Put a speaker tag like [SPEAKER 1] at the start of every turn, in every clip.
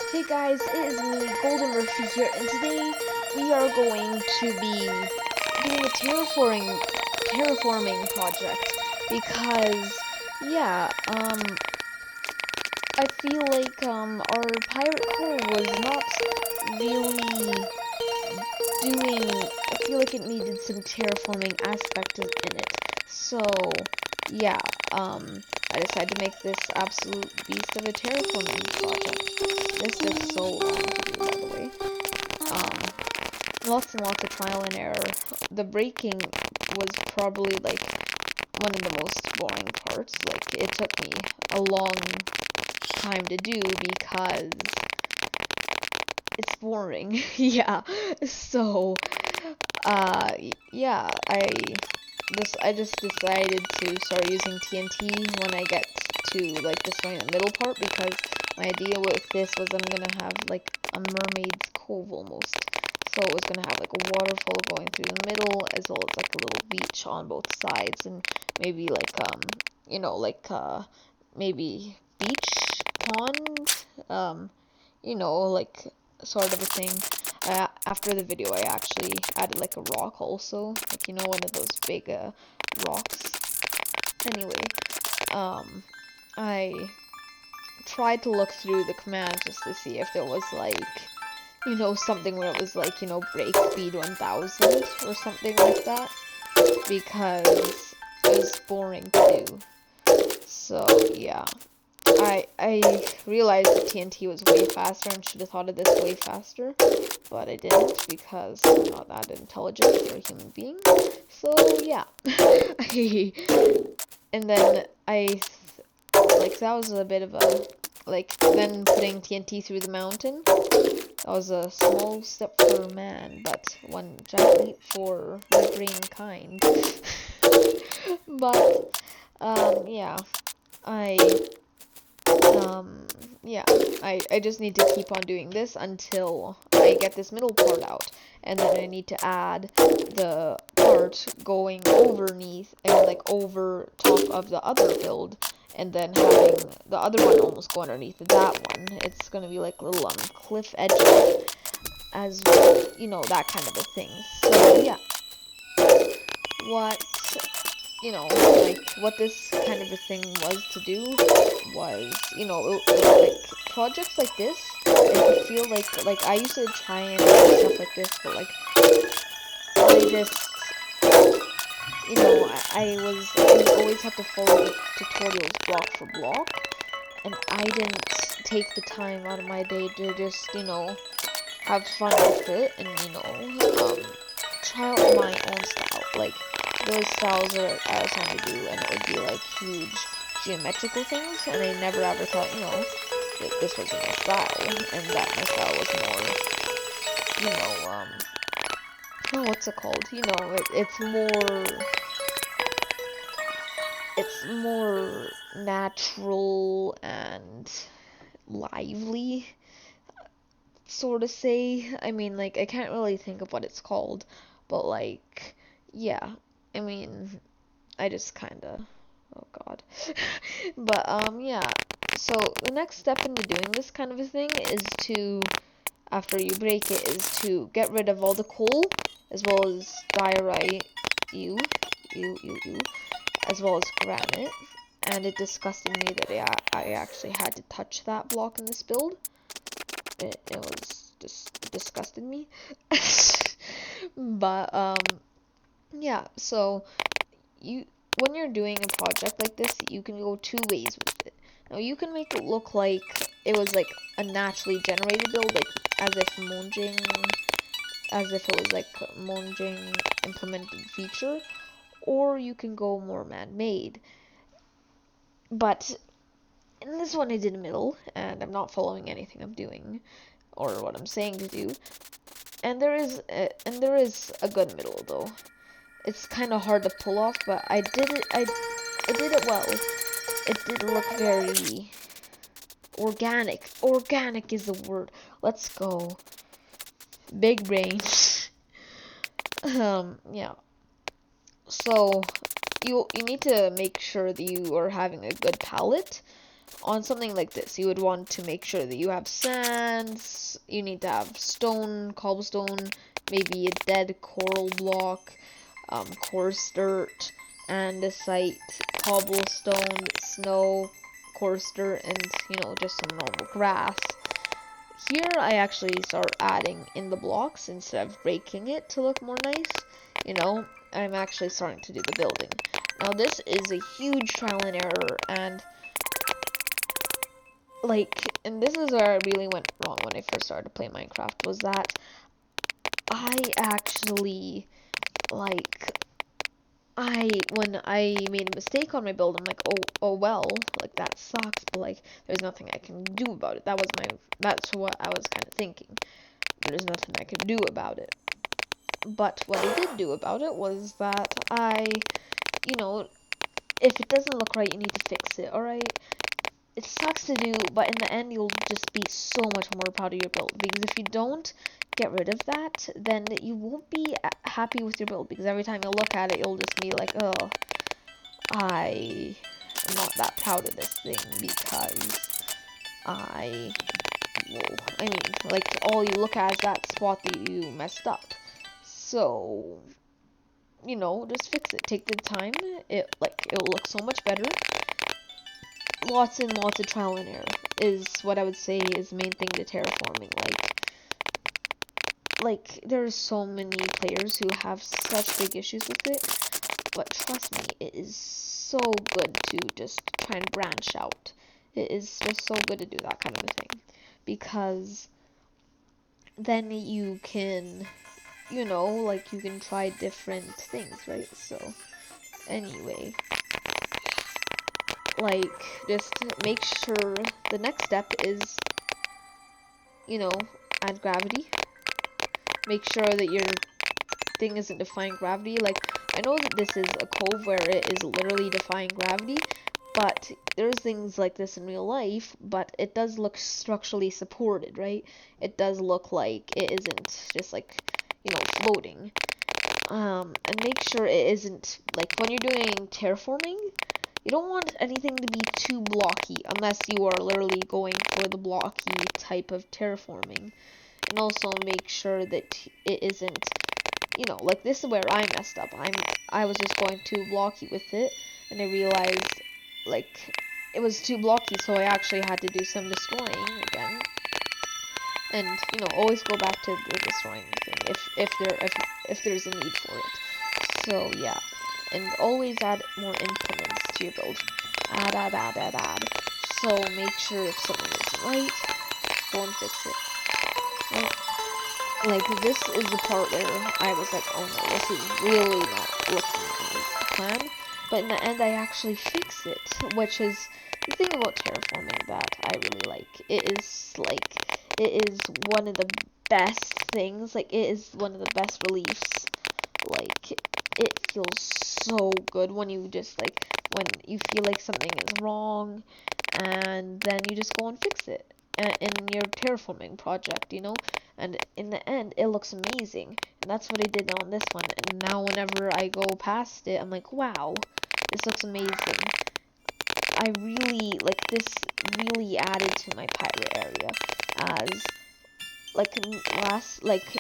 [SPEAKER 1] Hey guys, it is me, Golden Murphy here, and today we are going to be doing a terraforming project because I feel like our pirate cove was not really doing. I feel like it needed some terraforming aspect in it. So yeah, I decided to make this absolute beast of a terraforming project. This took so long to do, by the way. Um, Lots and lots of trial and error. The breaking was probably like one of the most boring parts. Like, it took me a long time to do because it's boring. Yeah. So, yeah, I just decided to start using TNT when I get to like destroying the middle part, because my idea with this was I'm gonna have like a mermaid's cove almost. So it was gonna have like a waterfall going through the middle, as well as like a little beach on both sides, and maybe like maybe beach pond, like sort of a thing. After the video, I actually added like a rock also, like one of those big rocks. Anyway, I tried to look through the commands just to see if there was like something where it was like break speed 1000 or something like that, because it was boring to do. So yeah. I realized that TNT was way faster and should have thought of this way faster, but I didn't because I'm not that intelligent for a human being. So yeah. And then that was a bit of a, then putting TNT through the mountain. That was a small step for man, but one giant leap for the green kind. But, yeah. I yeah, I just need to keep on doing this until I get this middle part out, and then I need to add the part going overneath and like over top of the other build, and then having the other one almost go underneath that one. It's gonna be like little cliff edges, as that kind of a thing. So yeah, what what this kind of a thing was to do was, projects like this, I feel like I used to try and do stuff like this, but like I just, I would always have to follow the tutorials block for block, and I didn't take the time out of my day to just, have fun with it and, try out my own style. Like, those styles that I was trying to do, and it would be like huge geometrical things, and I never ever thought, that this wasn't my style, and that my style was more, oh, what's it called? It's more natural and lively, sort of say. I mean, like, I can't really think of what it's called, but like, yeah. I mean, I just kinda, oh god. But yeah. So the next step into doing this kind of a thing is to, after you break it, is to get rid of all the coal, as well as diorite, as well as granite. And it disgusted me that I actually had to touch that block in this build. It was just disgusted me. But yeah, so when you're doing a project like this, you can go two ways with it. Now, you can make it look like it was like a naturally generated build, like as if it was like Mojang implemented feature, or you can go more man-made. But in this one, I did middle, and I'm not following anything I'm doing or what I'm saying to do. And there is a good middle though. It's kind of hard to pull off, but I did it. I did it well. It did look very organic. Organic is the word. Let's go. Big brain. Yeah. So you need to make sure that you are having a good palette on something like this, you would want to make sure that you have sands, you need to have stone, cobblestone, maybe a dead coral block, coarse dirt, andesite, cobblestone, snow, coarse dirt, and, just some normal grass. Here, I actually start adding in the blocks instead of breaking it to look more nice. I'm actually starting to do the building. Now, this is a huge trial and error, and this is where I really went wrong when I first started playing Minecraft, was that I actually, when I made a mistake on my build, I'm like, oh well, that sucks, but there's nothing I can do about it. That's what I was kind of thinking. There's nothing I can do about it. But what I did do about it was that if it doesn't look right, you need to fix it, alright? It sucks to do, but in the end, you'll just be so much more proud of your build. Because if you don't get rid of that, then you won't be happy with your build. Because every time you look at it, you'll just be like, oh, I am not that proud of this thing because all you look at is that spot that you messed up. So, just fix it. Take the time. It'll look so much better. Lots and lots of trial and error is what I would say is the main thing to terraforming. There's so many players who have such big issues with it, but trust me, it is so good to just try and branch out. It is just so good to do that kind of a thing, because then you can, you can try different things, right? So, anyway, just make sure the next step is, add gravity. Make sure that your thing isn't defying gravity. I know that this is a cove where it is literally defying gravity, but there's things like this in real life, but it does look structurally supported, right? It does look like it isn't just floating. And make sure it isn't, when you're doing terraforming, you don't want anything to be too blocky, unless you are literally going for the blocky type of terraforming. And also make sure that it isn't, this is where I messed up. I was just going too blocky with it, and I realized, it was too blocky, so I actually had to do some destroying again. And, always go back to the destroying thing, if there's a need for it. So, yeah. And always add more implements to your build. Add. So, make sure if something isn't right, go and fix it. Right? This is the part where I was like, oh no, this is really not looking as planned. But in the end, I actually fix it, which is the thing about terraforming that I really like. It is one of the best things. It is one of the best reliefs. It feels so good when you just, when you feel like something is wrong, and then you just go and fix it in your terraforming project, and in the end, it looks amazing, and that's what I did on this one, and now whenever I go past it, I'm like, wow, this looks amazing. I really, this really added to my pirate area, as,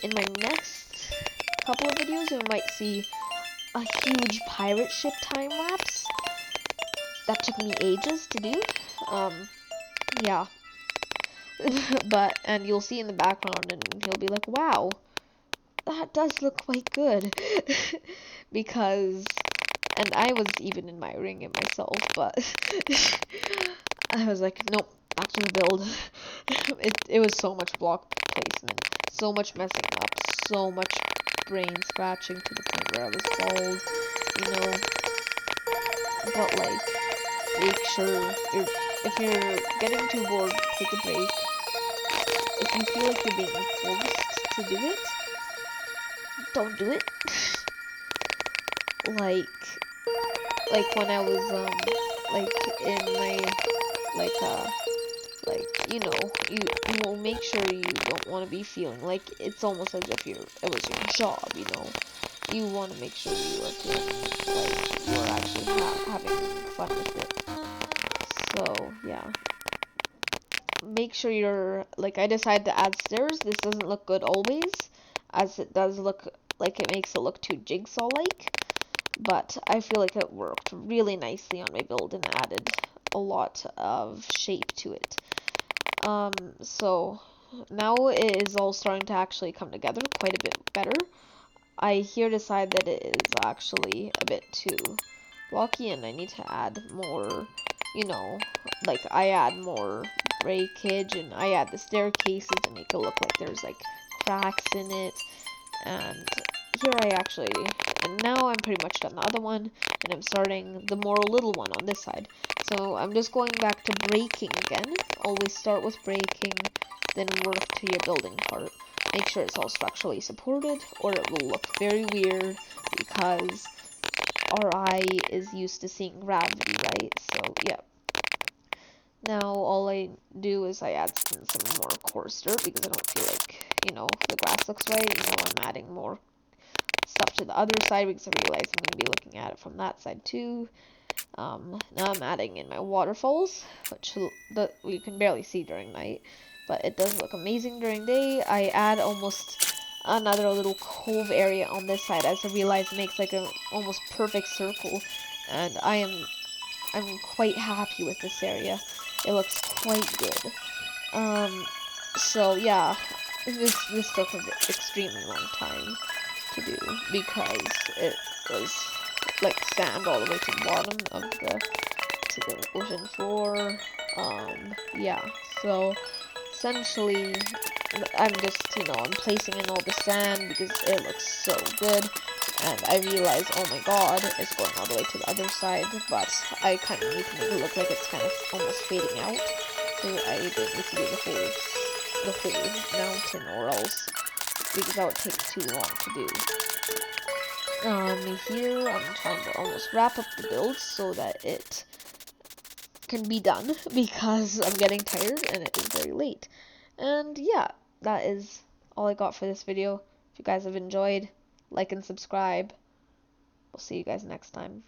[SPEAKER 1] in my next couple of videos, we might see a huge pirate ship time-lapse. That took me ages to do. Yeah. And you'll see in the background, and he'll be like, wow, that does look quite good. And I was even admiring it myself, but I was like, nope, back to the build. It was so much block placement, so much messing up, so much brain scratching to the point where I was bald, But make sure if you're getting too bored, take a break. If you feel like you're being forced to do it, don't do it. When I was in my you will make sure you don't want to be feeling like it's almost as if it was your job, You want to make sure you are feeling like you are actually having fun with it. So, yeah. Make sure you're, like, I decided to add stairs. This doesn't look good always, as it does look like it makes it look too jigsaw-like. But I feel like it worked really nicely on my build and added a lot of shape to it. So now it is all starting to actually come together quite a bit better. I here decide that it is actually a bit too blocky and I need to add more, you know, like I add more breakage and I add the staircases to make it look like there's like cracks in it. And here I actually, and now I'm pretty much done the other one, and I'm starting the more little one on this side. So I'm just going back to breaking again. Always start with breaking, then work to your building part. Make sure it's all structurally supported, or it will look very weird, because our eye is used to seeing gravity, right? So, yeah. Now, all I do is I add some more coarse dirt, because I don't feel like, you know, the grass looks right. You know, I'm adding more stuff to the other side, because I realize I'm going to be looking at it from that side, too. Now I'm adding in my waterfalls, which you can barely see during night, but it does look amazing during day. I add almost another little cove area on this side, as I realize it makes like a almost perfect circle, and I'm quite happy with this area. It looks quite good. So yeah, this took an extremely long time to do, because it was like sand all the way to the bottom of the ocean floor. Yeah, so essentially I'm just, you know, I'm placing in all the sand because it looks so good, and I realize, oh my god, it's going all the way to the other side, but I kind of need to make it look like it's kind of almost fading out, so I didn't need to do the whole mountain, or else, because that would take too long to do. Here I'm trying to almost wrap up the build so that it can be done, because I'm getting tired and it is very late. And yeah, that is all I got for this video. If you guys have enjoyed, like and subscribe. We'll see you guys next time.